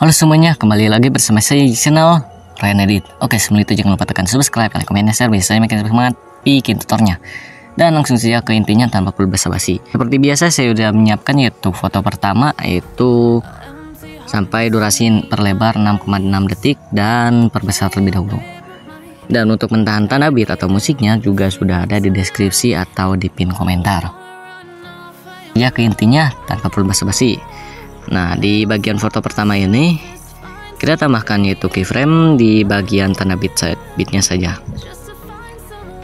Halo semuanya, kembali lagi bersama saya di channel Ryan Edit. Oke, sebelum itu jangan lupa tekan subscribe, like, komen, dan share, biasanya makin semangat bikin tutornya. Dan langsung saja ke intinya tanpa perlu basa-basi. Seperti biasa saya sudah menyiapkan yaitu foto pertama, yaitu sampai durasi perlebar 6,6 detik dan perbesar terlebih dahulu. Dan untuk mentahan tanda beat atau musiknya juga sudah ada di deskripsi atau di pin komentar. Ya, ke intinya tanpa perlu basa-basi. Nah, di bagian foto pertama ini kita tambahkan yaitu keyframe di bagian tanda beatnya saja.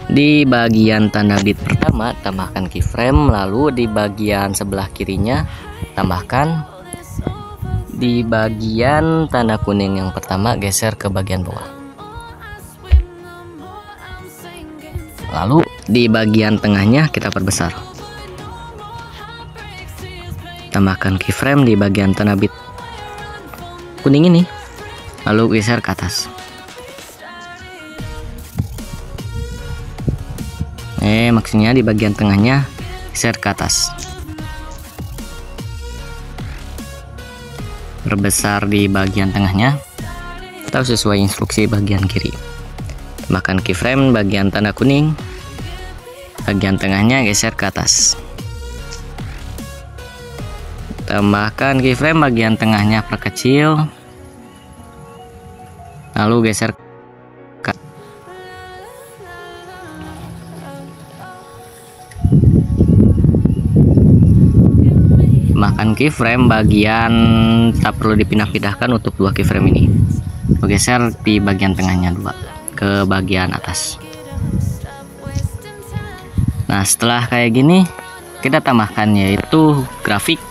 Di bagian tanda beat pertama tambahkan keyframe, lalu di bagian sebelah kirinya tambahkan. Di bagian tanda kuning yang pertama geser ke bagian bawah. Lalu di bagian tengahnya kita perbesar. Tambahkan keyframe di bagian tanda beat kuning ini, lalu geser ke atas. Maksudnya di bagian tengahnya geser ke atas. Perbesar di bagian tengahnya atau sesuai instruksi bagian kiri. Tambahkan keyframe bagian tanda kuning, bagian tengahnya geser ke atas. Tambahkan keyframe bagian tengahnya perkecil, lalu geser ke tambahkan keyframe bagian tak perlu dipindah-pindahkan untuk dua keyframe ini. Geser di bagian tengahnya dua ke bagian atas. Nah, setelah kayak gini kita tambahkan yaitu grafik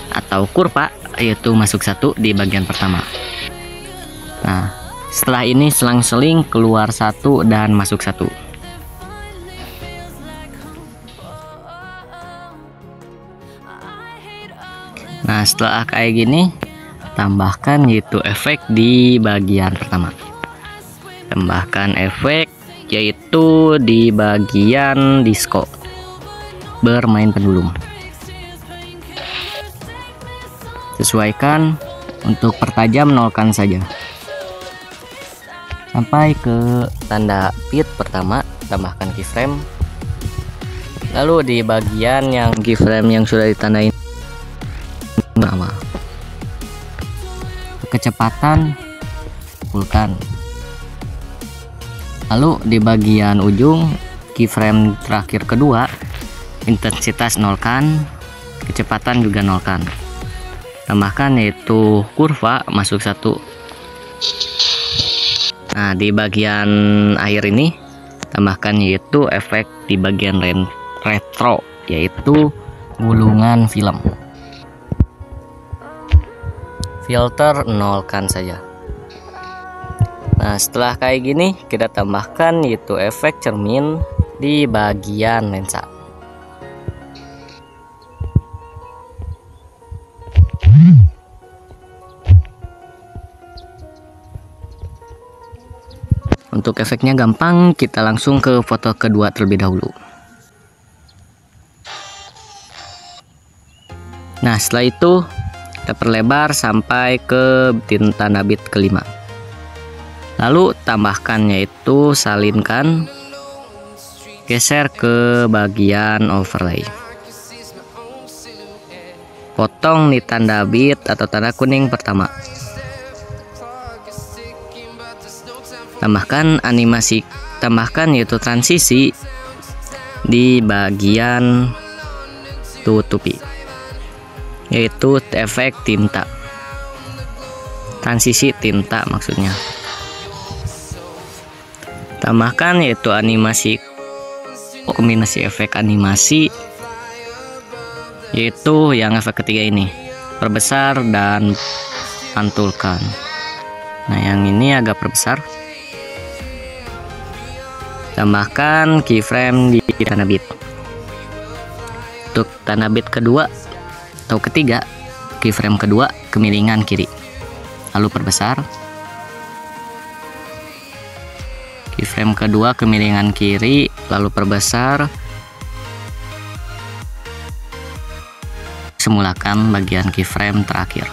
atau kurva, yaitu masuk satu di bagian pertama. Nah, setelah ini selang-seling keluar satu dan masuk satu. Nah, setelah kayak gini tambahkan yaitu efek di bagian pertama. Tambahkan efek yaitu di bagian disco, bermain pendulum. Sesuaikan untuk pertajam, nolkan saja. Sampai ke tanda beat pertama tambahkan keyframe. Lalu di bagian yang keyframe yang sudah ditandain pertama, kecepatan fullkan. Lalu di bagian ujung keyframe terakhir kedua intensitas nolkan, kecepatan juga nolkan. Tambahkan yaitu kurva masuk satu. Nah, di bagian akhir ini tambahkan yaitu efek di bagian retro, yaitu gulungan film. Filter nolkan saja. Nah, setelah kayak gini kita tambahkan yaitu efek cermin di bagian lensa. Untuk efeknya gampang, kita langsung ke foto kedua terlebih dahulu. Nah, setelah itu kita perlebar sampai ke tanda beat kelima. Lalu tambahkan yaitu salinkan, geser ke bagian overlay. Potong di tanda beat atau tanda kuning pertama. Tambahkan animasi, tambahkan yaitu transisi di bagian tutupi, yaitu efek tinta, transisi tinta maksudnya. Tambahkan yaitu animasi, kombinasi efek animasi, yaitu yang efek ketiga ini, perbesar dan pantulkan. Nah, yang ini agak perbesar. Tambahkan keyframe di tanda beat. Untuk tanda beat kedua atau ketiga, keyframe kedua kemiringan kiri, lalu perbesar. Keyframe kedua kemiringan kiri, lalu perbesar. Simulakan bagian keyframe terakhir.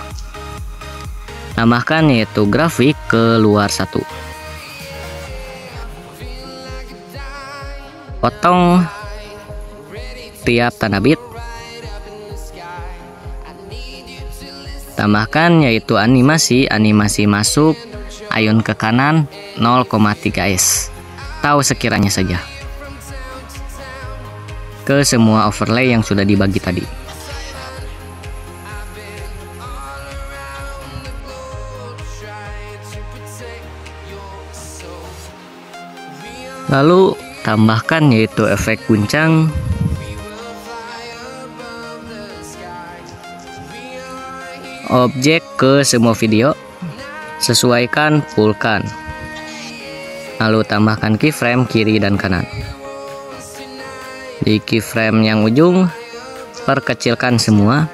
Tambahkan yaitu grafik keluar 1. Potong tiap tanda bit. Tambahkan yaitu animasi masuk ayun ke kanan 0,3s atau sekiranya saja ke semua overlay yang sudah dibagi tadi. Lalu tambahkan yaitu efek guncang, objek ke semua video, sesuaikan fullkan, lalu tambahkan keyframe kiri dan kanan. Di keyframe yang ujung perkecilkan semua,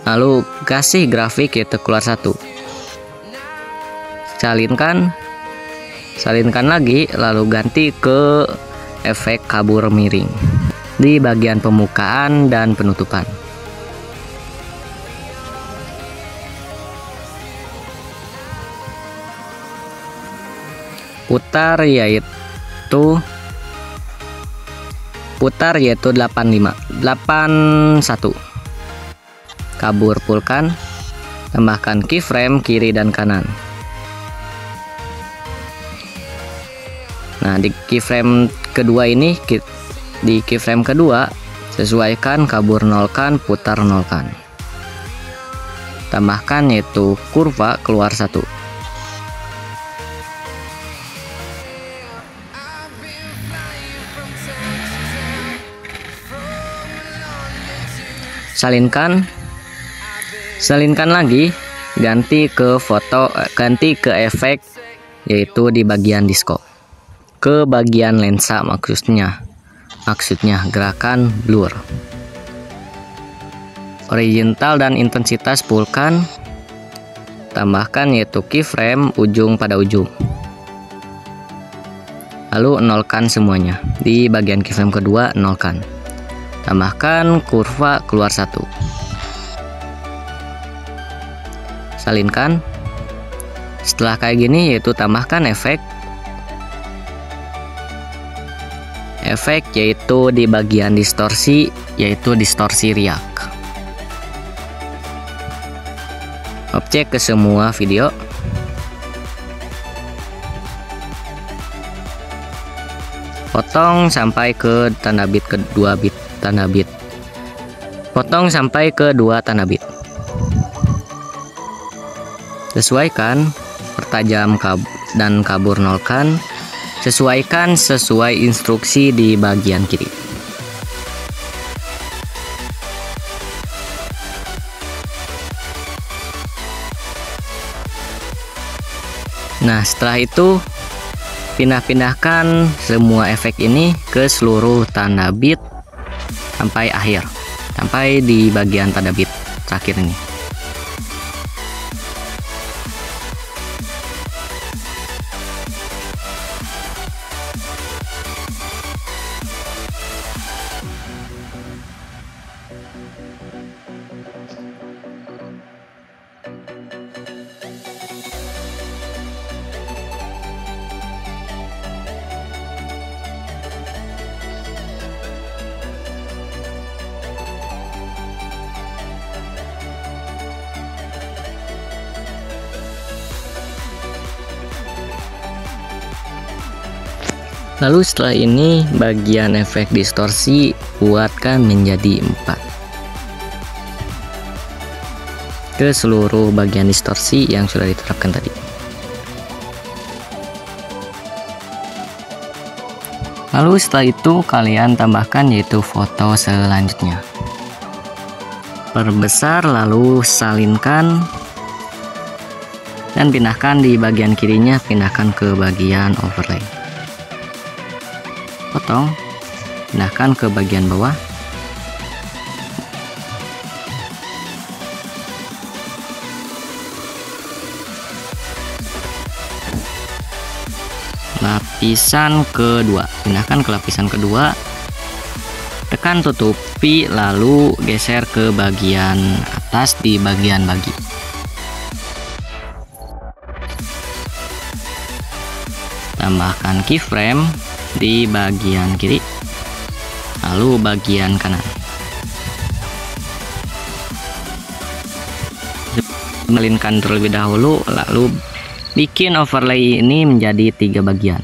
lalu kasih grafik yaitu keluar 1. Salinkan lagi, lalu ganti ke efek kabur miring di bagian pembukaan dan penutupan. Putar yaitu 81. Kabur fullkan, tambahkan keyframe kiri dan kanan. Nah, di keyframe kedua ini, sesuaikan kabur nolkan, putar nolkan. Tambahkan yaitu kurva keluar 1. Salinkan lagi, ganti ke efek yaitu di bagian disko, ke bagian lensa maksudnya gerakan blur. Horizontal dan intensitas fullkan, tambahkan yaitu keyframe ujung pada ujung, lalu nolkan semuanya. Di bagian keyframe kedua nolkan, tambahkan kurva keluar 1. Salinkan. Setelah kayak gini yaitu tambahkan efek yaitu di bagian distorsi, yaitu distorsi riak. Objek ke semua video. Potong sampai ke tanda bit Potong sampai ke 2 tanda bit. Sesuaikan, pertajam dan kabur nolkan. Sesuaikan sesuai instruksi di bagian kiri. Nah, setelah itu pindah-pindahkan semua efek ini ke seluruh tanda bit sampai akhir, sampai di bagian tanda bit terakhir ini. Lalu setelah ini bagian efek distorsi buatkan menjadi 4 ke seluruh bagian distorsi yang sudah diterapkan tadi. Lalu setelah itu kalian tambahkan yaitu foto selanjutnya. Perbesar lalu salinkan dan pindahkan di bagian kirinya, pindahkan ke bagian overlay. Potong, pindahkan ke bagian bawah. Lapisan kedua, pindahkan ke lapisan kedua, tekan tutupi, lalu geser ke bagian atas di bagian bagi. Tambahkan keyframe di bagian kiri, lalu bagian kanan. Melinkan terlebih dahulu, lalu bikin overlay ini menjadi 3 bagian.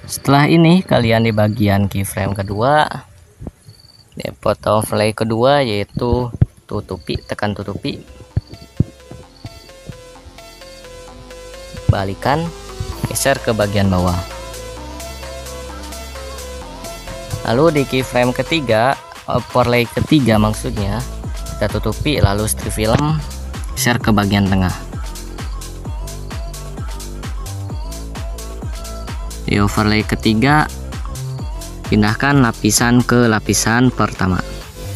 Setelah ini kalian di bagian keyframe kedua, di foto overlay kedua, yaitu tutupi, tekan tutupi, balikan, geser ke bagian bawah. Lalu di keyframe ketiga, overlay ketiga maksudnya, kita tutupi, lalu strip film, geser ke bagian tengah. Di overlay ketiga, pindahkan lapisan ke lapisan pertama,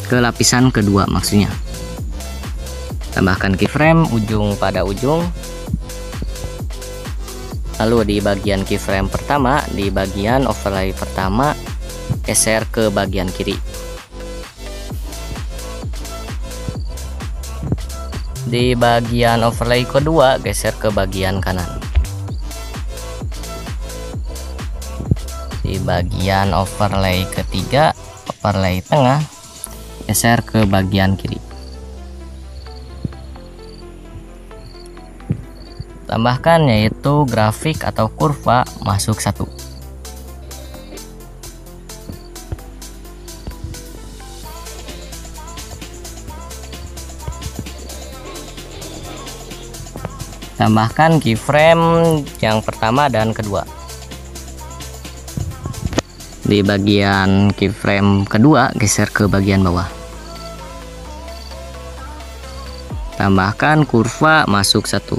ke lapisan kedua maksudnya. Tambahkan keyframe ujung pada ujung. Lalu di bagian keyframe pertama, di bagian overlay pertama, geser ke bagian kiri. Di bagian overlay kedua, geser ke bagian kanan. Di bagian overlay ketiga, overlay tengah, geser ke bagian kiri. Tambahkan yaitu grafik atau kurva masuk 1. Tambahkan keyframe yang pertama dan kedua. Di bagian keyframe kedua, geser ke bagian bawah. Tambahkan kurva masuk 1.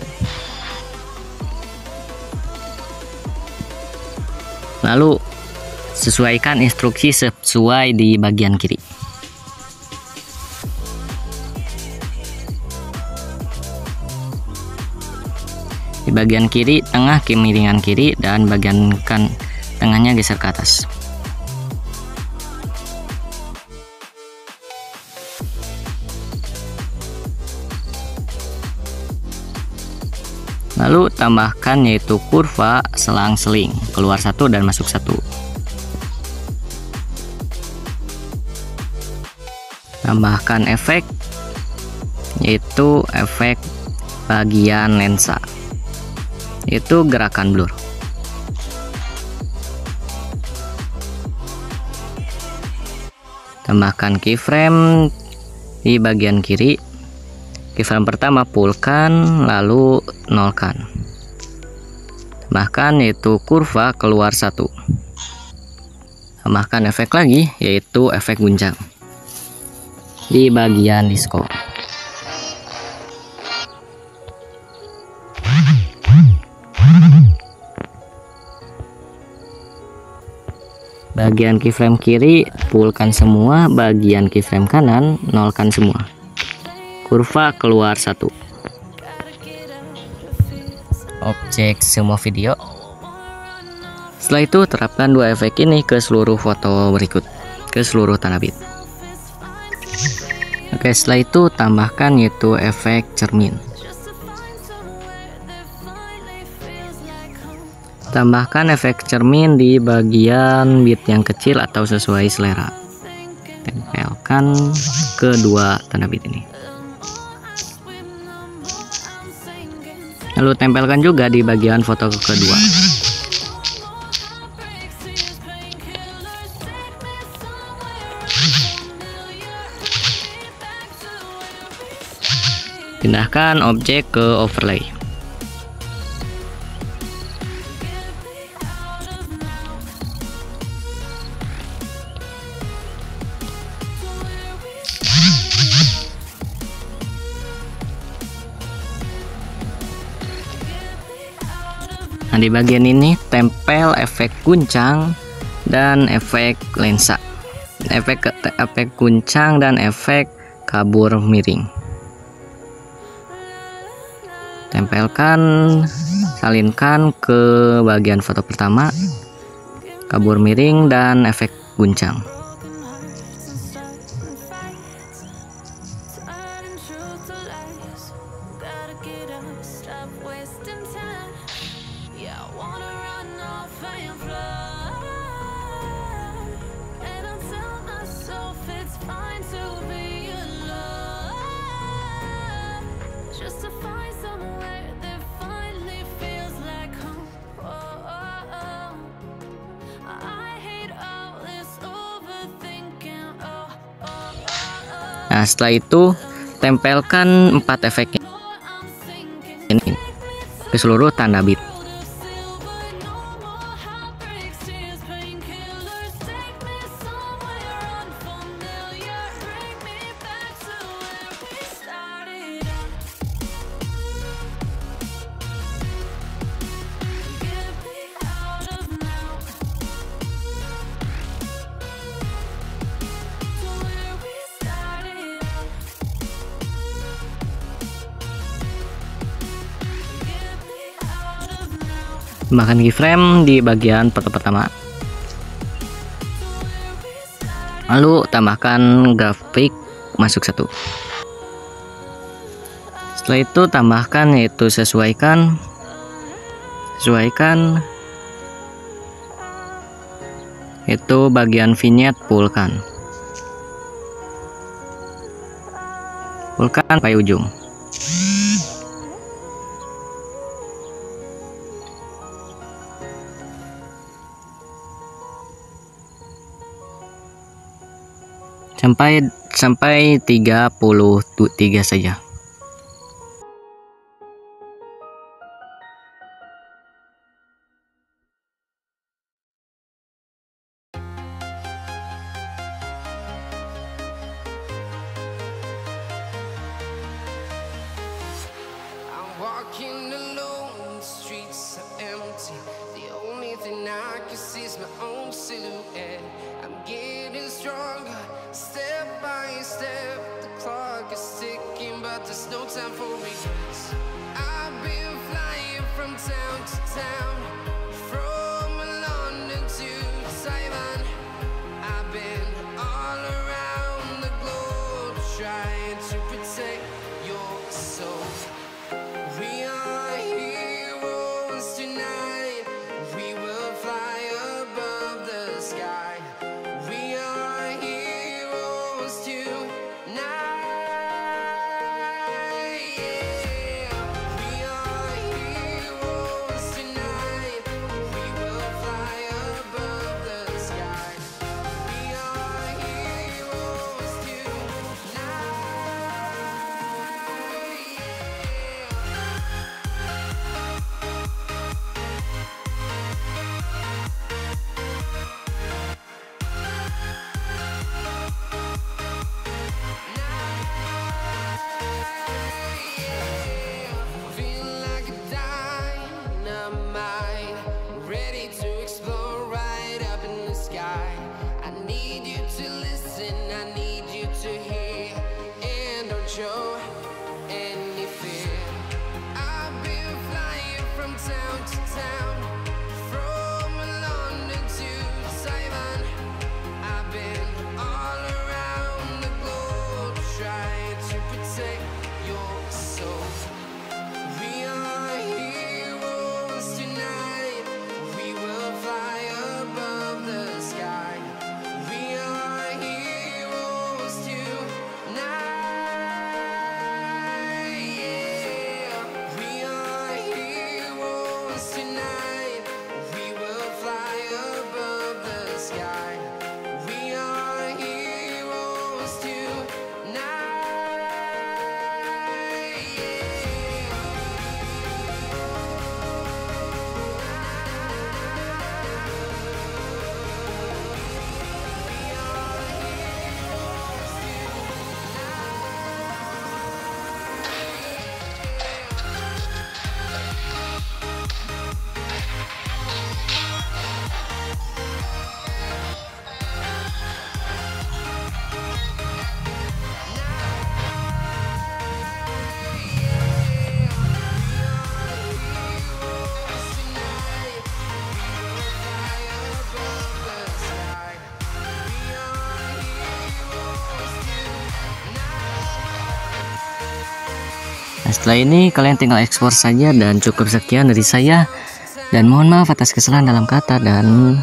Lalu sesuaikan instruksi sesuai di bagian kiri. Di bagian kiri tengah kemiringan kiri, dan bagian tengahnya geser ke atas. Lalu tambahkan yaitu kurva selang-seling, keluar 1 dan masuk 1. Tambahkan efek yaitu efek bagian lensa, itu gerakan blur. Tambahkan keyframe di bagian kiri. Keyframe pertama fullkan, lalu nolkan. Tambahkan yaitu kurva keluar 1. Tambahkan efek lagi yaitu efek guncang di bagian disco. Bagian keyframe kiri fullkan semua, bagian keyframe kanan nolkan semua. Kurva keluar 1. Objek semua video. Setelah itu terapkan 2 efek ini ke seluruh foto berikut, ke seluruh tanah bit. Oke, setelah itu tambahkan yaitu efek cermin. Tambahkan efek cermin di bagian bit yang kecil atau sesuai selera. Tempelkan kedua tanda bit ini. Lalu tempelkan juga di bagian foto kedua. Pindahkan objek ke overlay. Nah, di bagian ini tempel efek guncang dan efek lensa, efek guncang dan efek kabur miring. Tempelkan, salinkan ke bagian foto pertama, kabur miring dan efek guncang. Nah, setelah itu tempelkan 4 efek ini ke seluruh tanda bit. Tambahkan keyframe di bagian foto pertama, lalu tambahkan grafik masuk 1. Setelah itu tambahkan, yaitu sesuaikan itu bagian vignette, fullkan sampai ujung. Sampai 33 saja. Walking alone, the streets are empty. The only thing I can see is my own silhouette. I'm getting stronger, step by step. The clock is ticking, but there's no time for regrets. I've been flying from town to town, from London to Taiwan. I've been all around the globe, trying to protect your soul. We are heroes tonight. We will fly above the sky. We are heroes tonight. Yeah. We are heroes tonight. We will fly above the sky. We are heroes tonight. Feel like a dynamite, ready to explode right up in the sky. I need you to listen, I need you to hear, and don't show any fear. I've been flying from town to town, from London to Taiwan. I've been all around the globe, trying to protect your soul. We are heroes tonight. We will fly above the sky. We are heroes tonight. Yeah. We are heroes tonight. We will fly above the sky. We are heroes tonight. Nah, setelah ini kalian tinggal ekspor saja, dan cukup sekian dari saya. Dan mohon maaf atas kesalahan dalam kata, dan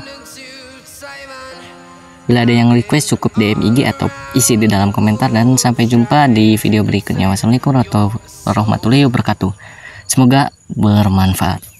bila ada yang request cukup DM IG atau isi di dalam komentar. Dan sampai jumpa di video berikutnya. Wassalamualaikum warahmatullahi wabarakatuh. Semoga bermanfaat.